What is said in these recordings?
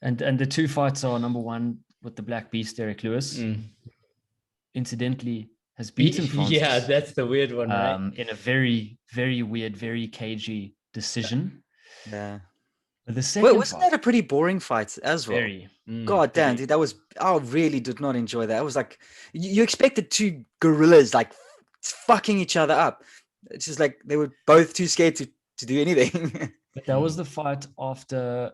And the two fights are, number one, with the Black Beast, Derek Lewis, incidentally, has beaten Francis. Yeah, that's the weird one, right? In a very, very weird, very cagey decision. Yeah. But the second wasn't that a pretty boring fight as well? Very. God damn, dude, I really did not enjoy that. I was like, you expected two gorillas like fucking each other up. It's just like they were both too scared to do anything. But that was the fight after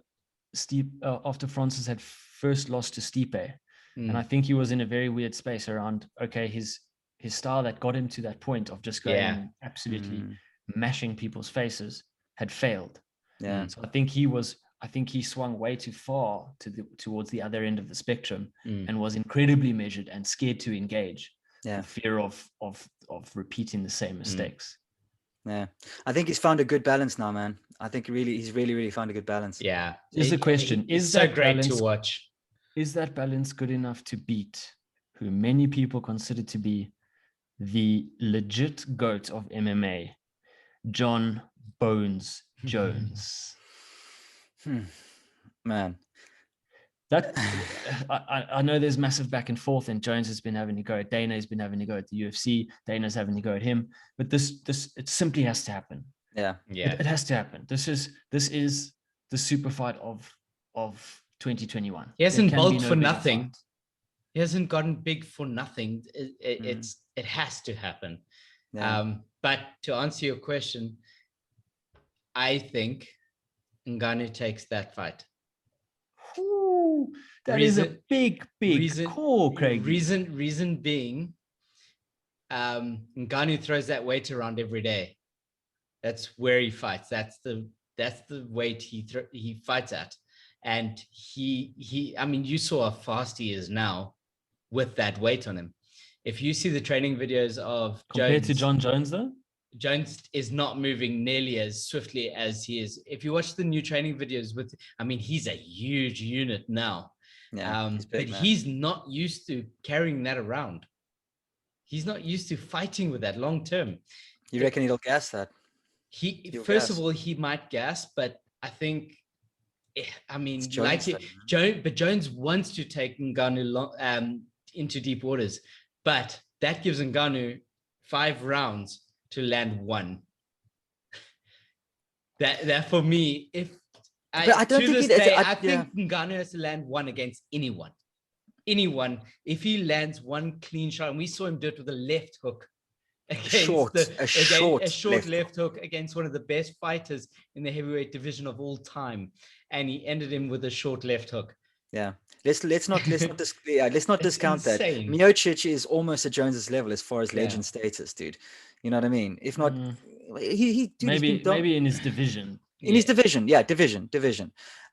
Francis had first lost to Stipe. And I think he was in a very weird space around, okay, his style that got him to that point of just going and absolutely mashing people's faces had failed. Yeah. So I think he swung way too far towards the other end of the spectrum and was incredibly measured and scared to engage. Yeah. For fear of repeating the same mistakes. Yeah. I think he's found a good balance now, man. I think he's really found a good balance. Yeah. Is the question, is so that great balance, to watch? Is that balance good enough to beat who many people consider to be the legit GOAT of MMA, Jon Bones Jones? Man. That I know there's massive back and forth, and Jones has been having to go at Dana, has been having to go at the UFC, Dana's having to go at him, but this it simply has to happen. Yeah. It has to happen. This is the super fight of 2021. He hasn't bulked for nothing. Fight. He hasn't gotten big for nothing. It has to happen. Yeah. But to answer your question, I think Ngannou takes that fight. Ooh, that is a big call, Craig. Reason being, Ngannou throws that weight around every day. That's where he fights. That's the weight he fights at. And he I mean, you saw how fast he is now with that weight on him. If you see the training videos of compared Jones, to Jon Jones, though, Jones is not moving nearly as swiftly as he is. If you watch the new training videos he's a huge unit now. Yeah, he's not used to carrying that around. He's not used to fighting with that long term. You reckon he'll gas that? First of all, he might gas, but I think, Jones wants to take Ngannou into deep waters, but that gives Ngannou 5 rounds to land one. That for me, I think Ngannou has to land one against anyone. If he lands one clean shot, and we saw him do it with a left hook. A short left hook against one of the best fighters in the heavyweight division of all time, and he ended him with a short left hook. Yeah, let's not discount that. Miocic is almost at Jones's level as far as legend status, dude. You know what I mean? If not, maybe in his division. His division.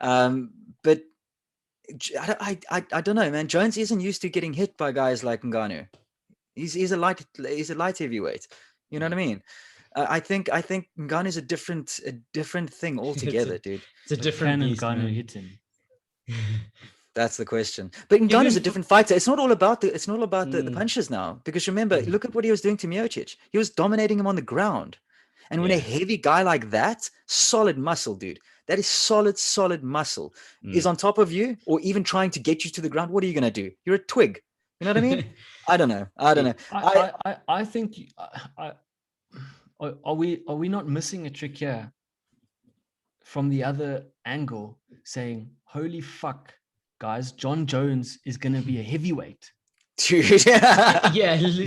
But I don't know, man. Jones isn't used to getting hit by guys like Ngannou. He's a light heavyweight. You know what I mean? I think Ngannou is a different thing altogether, dude. It's a different beast. Ngannou hit him? That's the question. But Ngannou's a different fighter. It's not all about the punches now. Because remember, look at what he was doing to Miocic. He was dominating him on the ground. And when a heavy guy like that, solid muscle, dude, that is solid muscle, is on top of you or even trying to get you to the ground, what are you going to do? You're a twig. You know what I mean? I don't know. I think, are we not missing a trick here from the other angle, saying, holy fuck, guys, Jon Jones is going to be a heavyweight. Dude. Yeah.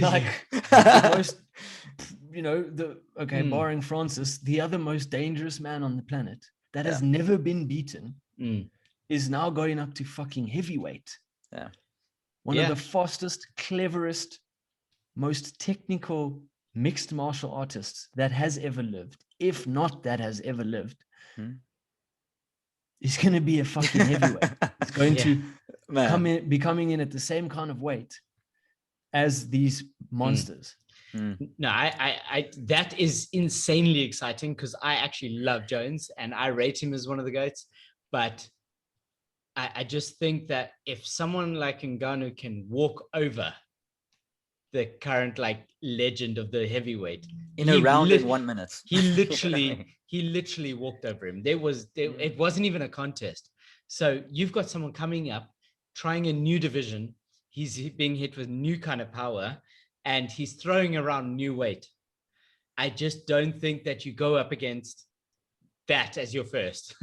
Like, the most, barring Francis, the other most dangerous man on the planet that has never been beaten is now going up to fucking heavyweight. Yeah. One of the fastest, cleverest, most technical mixed martial artists that has ever lived, if not that has ever lived, is going to be a fucking heavyweight. It's going to be coming in at the same kind of weight as these monsters. No, I that is insanely exciting because I actually love Jones and I rate him as one of the GOATs, but I just think that if someone like Ngannou can walk over the current legend of the heavyweight in a round in 1 minute, he literally walked over him. It wasn't even a contest. So you've got someone coming up, trying a new division. He's being hit with new kind of power, and he's throwing around new weight. I just don't think that you go up against that as your first.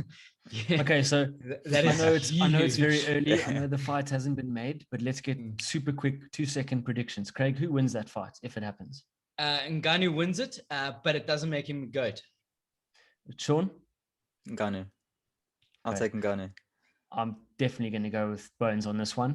Yeah. Okay, so that is I know it's very early. I know the fight hasn't been made, but let's get super quick 2-second predictions. Craig, who wins that fight if it happens? Ngannou wins it, but it doesn't make him GOAT. Sean? Ngannou. I'll take Ngannou. I'm definitely going to go with Bones on this one.